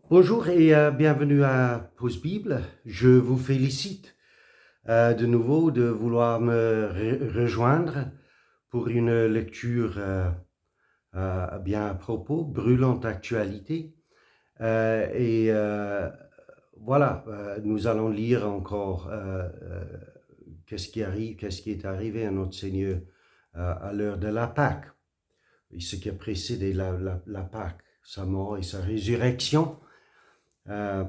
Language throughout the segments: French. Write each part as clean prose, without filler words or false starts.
Bonjour et bienvenue à Pause Bible. Je vous félicite de nouveau de vouloir me rejoindre pour une lecture bien à propos, brûlante actualité. Voilà, nous allons lire encore qu'est-ce qui arrive, qu'est-ce qui est arrivé à notre Seigneur à l'heure de la Pâque, et ce qui a précédé la Pâque, sa mort et sa résurrection. Euh,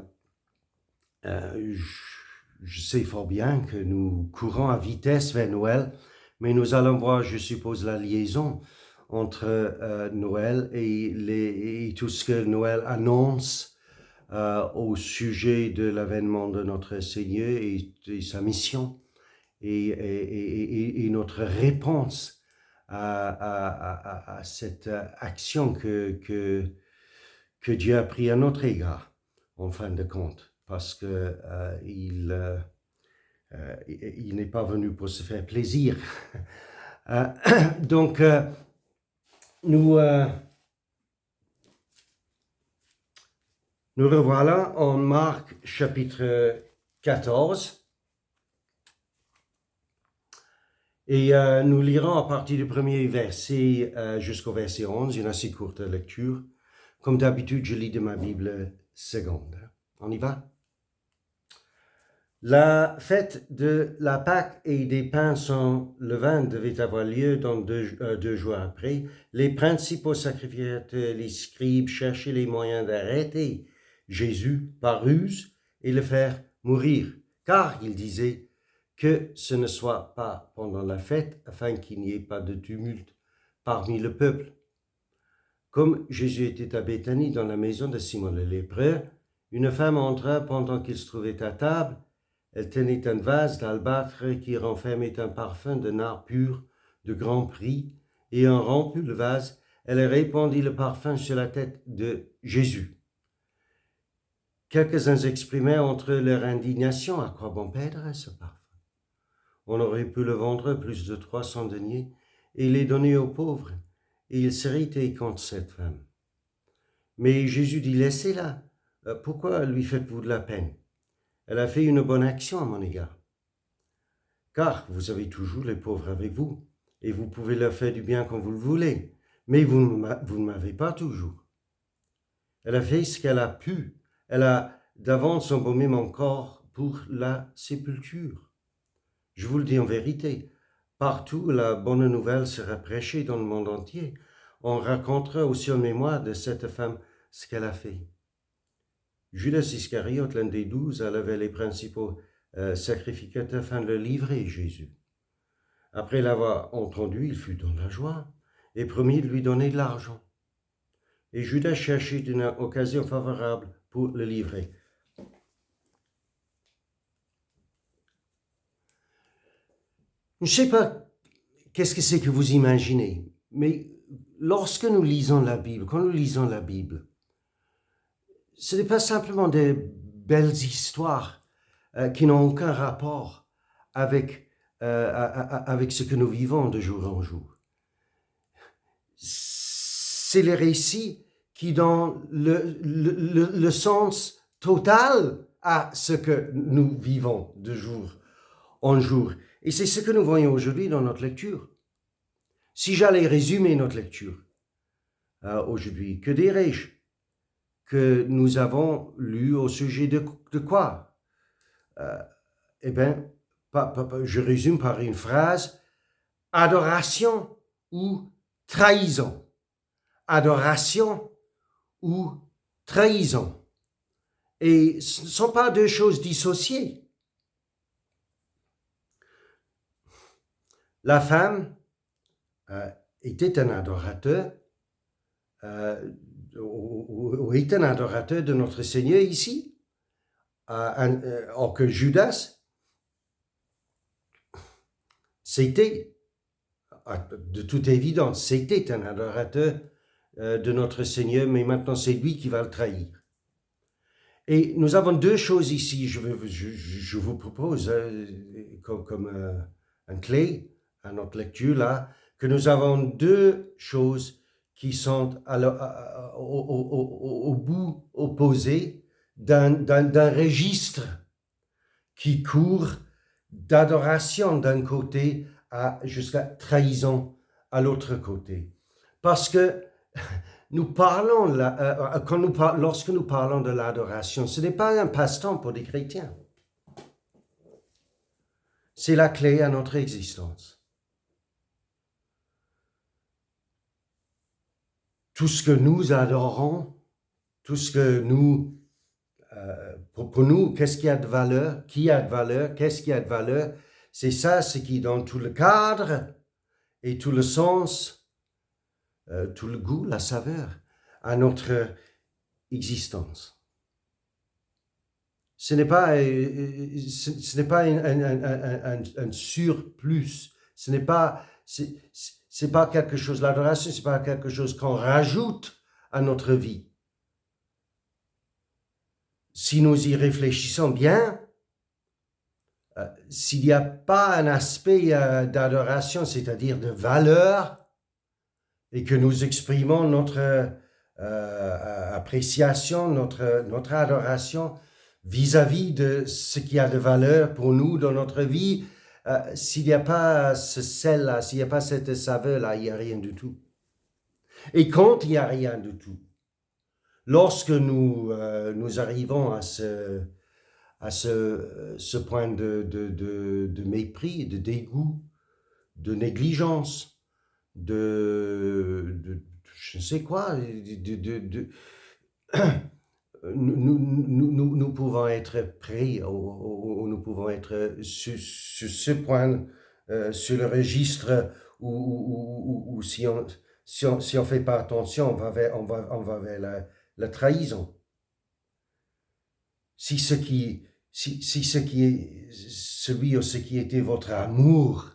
je sais fort bien que nous courons à vitesse vers Noël, mais nous allons voir, je suppose, la liaison entre Noël et tout ce que Noël annonce au sujet de l'avènement de notre Seigneur et sa mission et notre réponse à cette action que Dieu a pris à notre égard, en fin de compte, parce que il n'est pas venu pour se faire plaisir. Euh, donc, nous, nous revoilà en Marc chapitre 14. Et nous lirons à partir du premier verset jusqu'au verset 11, une assez courte lecture. Comme d'habitude, je lis de ma Bible seconde. On y va? La fête de la Pâque et des pains sans levain devait avoir lieu dans deux jours après. Les principaux sacrificateurs, les scribes, cherchaient les moyens d'arrêter Jésus par ruse et le faire mourir, car ils disaient que ce ne soit pas pendant la fête, afin qu'il n'y ait pas de tumulte parmi le peuple. Comme Jésus était à Béthanie, dans la maison de Simon le lépreux, une femme entra pendant qu'il se trouvait à table. Elle tenait un vase d'albâtre qui renfermait un parfum de nard pur de grand prix, et ayant rempli le vase, elle répandit le parfum sur la tête de Jésus. Quelques-uns exprimaient entre eux leur indignation: à quoi bon perdre ce parfum? On aurait pu le vendre plus de 300 deniers et les donner aux pauvres, et il serait été contre cette femme. Mais Jésus dit: laissez-la, pourquoi lui faites-vous de la peine? Elle a fait une bonne action à mon égard. Car vous avez toujours les pauvres avec vous, et vous pouvez leur faire du bien quand vous le voulez, mais vous ne m'avez pas toujours. Elle a fait ce qu'elle a pu. Elle a d'avance embaumé mon corps pour la sépulture. Je vous le dis en vérité, partout la bonne nouvelle sera prêchée dans le monde entier. On racontera aussi en mémoire de cette femme ce qu'elle a fait. Judas Iscariote, l'un des 12, avait les principaux sacrificateurs afin de le livrer, Jésus. Après l'avoir entendu, il fut dans la joie et promit de lui donner de l'argent. Et Judas cherchait une occasion favorable pour le livrer. Je ne sais pas qu'est-ce que c'est que vous imaginez, mais lorsque nous lisons la Bible, quand nous lisons la Bible, ce n'est pas simplement des belles histoires qui n'ont aucun rapport avec ce que nous vivons de jour en jour. C'est les récits qui donnent le sens total à ce que nous vivons de jour en jour. Et c'est ce que nous voyons aujourd'hui dans notre lecture. Si j'allais résumer notre lecture aujourd'hui, que dirais-je que nous avons lu au sujet de quoi? Eh bien, je résume par une phrase: adoration ou trahison. Adoration ou trahison. Et ce ne sont pas deux choses dissociées. La femme était un adorateur, ou est un adorateur de notre Seigneur ici, or que Judas, c'était, de toute évidence, c'était un adorateur de notre Seigneur, mais maintenant c'est lui qui va le trahir. Et nous avons deux choses ici, je vous propose comme une clé à notre lecture là, que nous avons deux choses qui sont au bout opposé d'un registre qui court d'adoration d'un côté jusqu'à trahison à l'autre côté. Parce que nous parlons, lorsque nous parlons de l'adoration, ce n'est pas un passe-temps pour des chrétiens. C'est la clé à notre existence. Tout ce que nous adorons, tout ce que nous, pour nous, qu'est-ce qui a de valeur, qui a de valeur, qu'est-ce qui a de valeur, c'est ça ce qui donne tout le cadre et tout le sens, tout le goût, la saveur à notre existence. Ce n'est pas un surplus, c'est pas quelque chose, l'adoration, c'est pas quelque chose qu'on rajoute à notre vie. Si nous y réfléchissons bien, s'il n'y a pas un aspect d'adoration, c'est-à-dire de valeur, et que nous exprimons notre appréciation, notre adoration vis-à-vis de ce qui a de valeur pour nous dans notre vie, s'il n'y a pas ce sel-là, s'il n'y a pas cette saveur-là, il n'y a rien du tout. Et quand il n'y a rien du tout, lorsque nous arrivons à ce point de mépris, de dégoût, de négligence, de je ne sais quoi, nous pouvons être prêts, ou nous pouvons être sur ce point, sur le registre où si on fait pas attention, on va vers la trahison. Si ce qui est celui ou ce qui était votre amour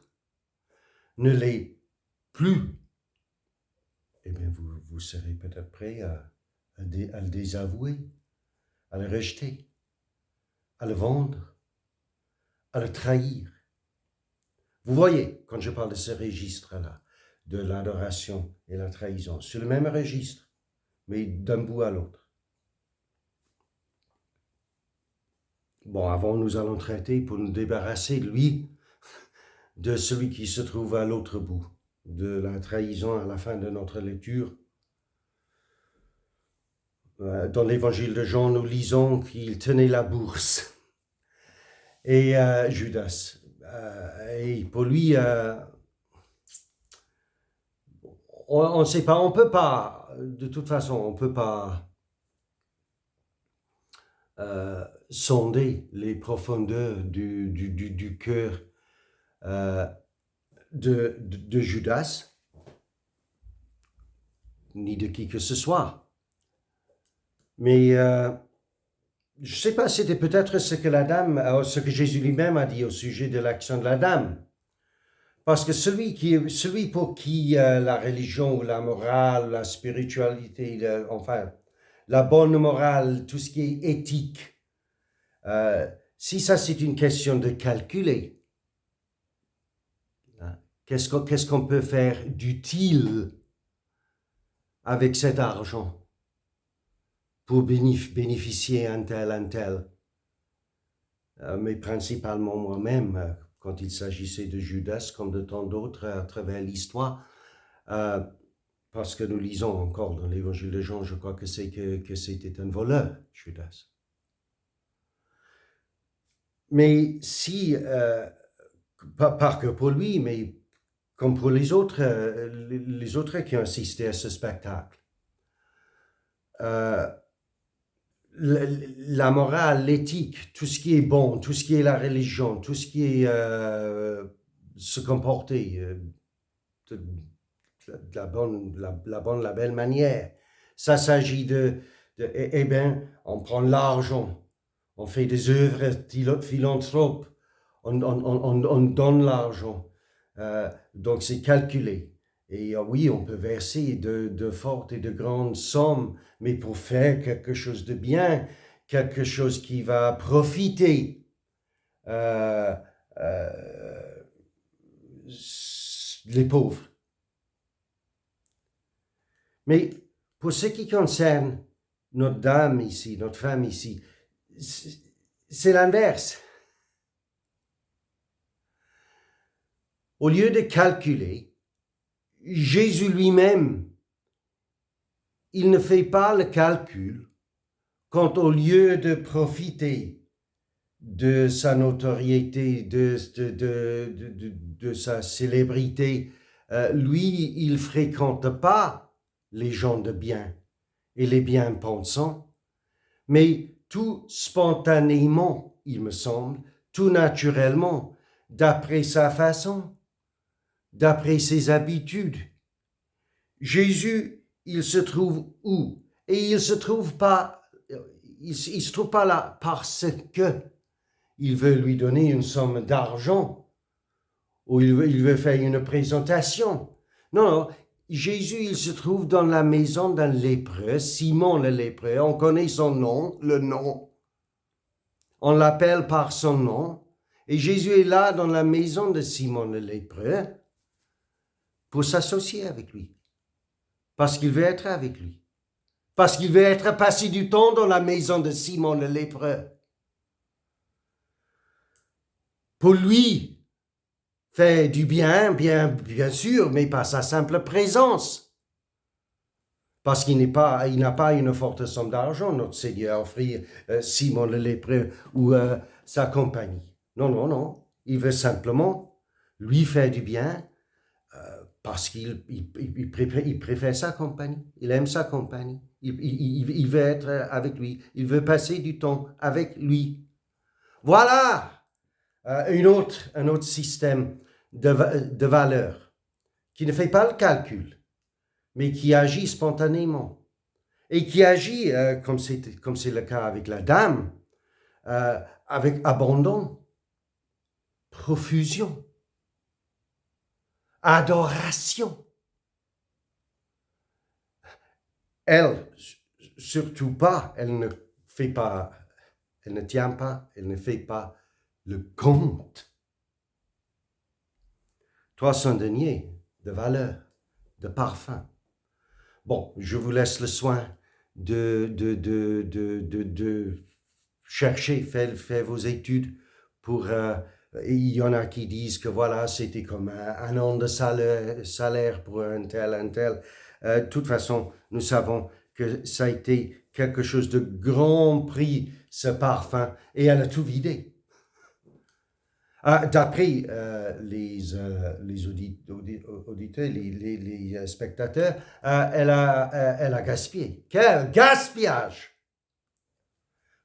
ne l'est plus, eh bien vous serez peut-être prêt à le désavouer, à le rejeter, à le vendre, à le trahir. Vous voyez, quand je parle de ce registre-là, de l'adoration et la trahison, c'est le même registre, mais d'un bout à l'autre. Bon, avant, nous allons traiter pour nous débarrasser de lui, de celui qui se trouve à l'autre bout, de la trahison à la fin de notre lecture. Dans l'évangile de Jean, nous lisons qu'il tenait la bourse. Et Judas. Et pour lui, on ne sait pas, on ne peut pas, de toute façon, on ne peut pas sonder les profondeurs du cœur de Judas, ni de qui que ce soit. Mais je ne sais pas, c'était peut-être ce que Jésus lui-même a dit au sujet de l'action de la dame. Parce que celui pour qui la religion ou la morale, la spiritualité, enfin, la bonne morale, tout ce qui est éthique, si ça c'est une question de calculer, hein, qu'est-ce qu'on peut faire d'utile avec cet argent pour bénéficier un tel. Mais principalement moi-même, quand il s'agissait de Judas, comme de tant d'autres à travers l'histoire, parce que nous lisons encore dans l'évangile de Jean, je crois que c'était un voleur, Judas. Mais si, pas que pour lui, mais comme pour les autres qui ont assisté à ce spectacle, la morale, l'éthique, tout ce qui est bon, tout ce qui est la religion, tout ce qui est se comporter de la belle manière, ça s'agit eh bien, on prend l'argent, on fait des œuvres philanthropes, on donne l'argent, donc c'est calculé. Et oui, on peut verser de fortes et de grandes sommes, mais pour faire quelque chose de bien, quelque chose qui va profiter les pauvres. Mais pour ce qui concerne notre dame ici, notre femme ici, c'est l'inverse. Au lieu de calculer, Jésus lui-même, il ne fait pas le calcul quand au lieu de profiter de sa notoriété, de sa célébrité, lui, il ne fréquente pas les gens de bien et les bien-pensants, mais tout spontanément, il me semble, tout naturellement, d'après sa façon, d'après ses habitudes. Jésus, il se trouve où? Et il se trouve pas, il se trouve pas là parce que il veut lui donner une somme d'argent ou il veut faire une présentation. Non, non, Jésus, il se trouve dans la maison d'un lépreux, Simon le lépreux. On connaît son nom, le nom. On l'appelle par son nom. Et Jésus est là dans la maison de Simon le lépreux pour s'associer avec lui. Parce qu'il veut être avec lui. Parce qu'il veut être passé du temps dans la maison de Simon le lépreux. Pour lui, fait du bien, bien sûr, mais par sa simple présence. Parce qu'il n'a pas une forte somme d'argent, notre Seigneur, offrir Simon le lépreux ou sa compagnie. Non, non, non. Il veut simplement lui faire du bien parce qu'il préfère sa compagnie. Il aime sa compagnie. Il veut être avec lui. Il veut passer du temps avec lui. Voilà un autre système de valeurs qui ne fait pas le calcul, mais qui agit spontanément et qui agit, comme c'est le cas avec la dame, avec abandon, profusion, adoration. Elle, surtout pas, elle ne tient pas, elle ne fait pas le compte. 300 deniers de valeur, de parfum. Bon, je vous laisse le soin de chercher, faire vos études pour... il y en a qui disent que voilà, c'était comme un an de salaire pour un tel. De toute façon, nous savons que ça a été quelque chose de grand prix, ce parfum, et elle a tout vidé. D'après les auditeurs, les spectateurs, elle a gaspillé. Quel gaspillage!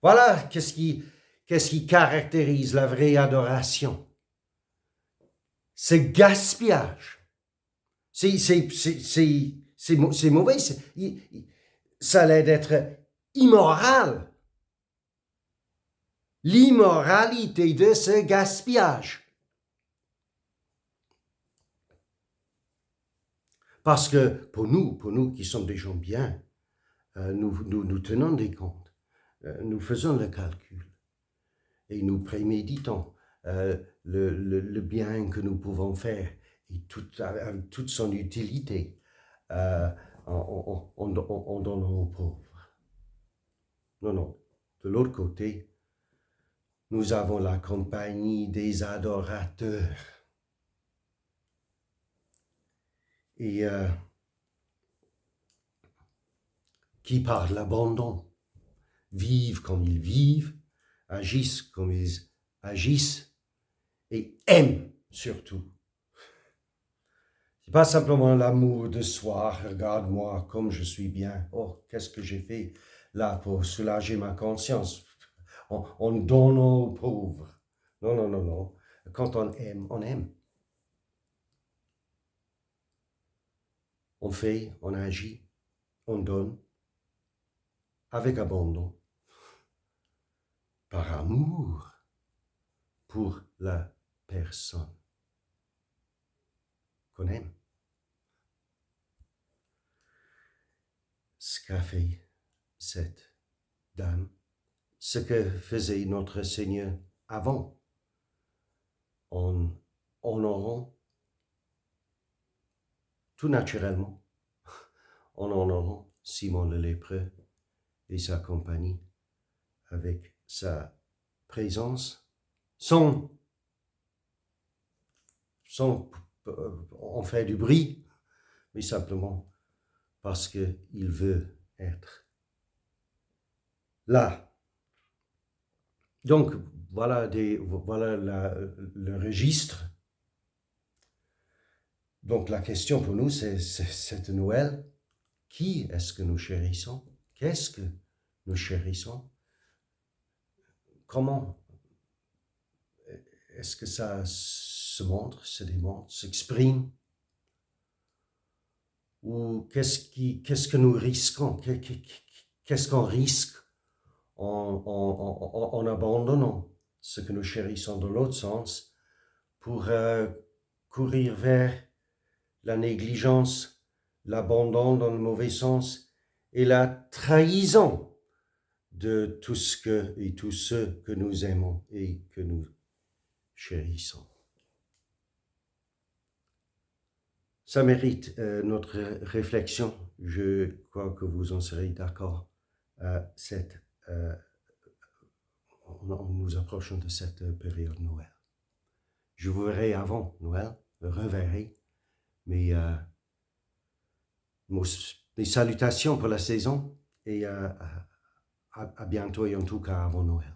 Voilà qu'est-ce qui caractérise la vraie adoration. C'est gaspillage. C'est mauvais. Ça a l'air d'être immoral. L'immoralité de ce gaspillage. Parce que pour nous qui sommes des gens bien, nous tenons des comptes, nous faisons le calcul et nous préméditons le bien que nous pouvons faire et avec toute son utilité en donnant aux pauvres. Non, de l'autre côté, nous avons la compagnie des adorateurs. Et qui par l'abandon vivent comme ils vivent, agissent comme ils agissent et aiment surtout. C'est pas simplement l'amour de soi, regarde-moi comme je suis bien, oh qu'est-ce que j'ai fait là pour soulager ma conscience en donnant aux pauvres. Non. Quand on aime, on aime. On fait, on agit, on donne avec abandon, par amour pour la personne qu'on aime. Ce qu'a fait cette dame, ce que faisait notre Seigneur avant, en honorant tout naturellement, en honorant Simon le lépreux et sa compagnie avec sa présence, sans en faire du bruit, mais simplement parce qu'il veut être là. Donc, voilà le registre. Donc, la question pour nous, c'est cette Noël. Qui est-ce que nous chérissons? Qu'est-ce que nous chérissons? Comment est-ce que ça se montre, se démontre, s'exprime? Ou qu'est-ce que nous risquons? Qu'est-ce qu'on risque en abandonnant ce que nous chérissons dans l'autre sens pour courir vers la négligence, l'abandon dans le mauvais sens et la trahison de tout ce que et tous ceux que nous aimons et que nous chérissons. Ça mérite notre réflexion. Je crois que vous en serez d'accord. Nous approchons de cette période Noël. Je vous verrai avant Noël, me reverrai, mes salutations pour la saison et à bientôt et en tout cas avant Noël.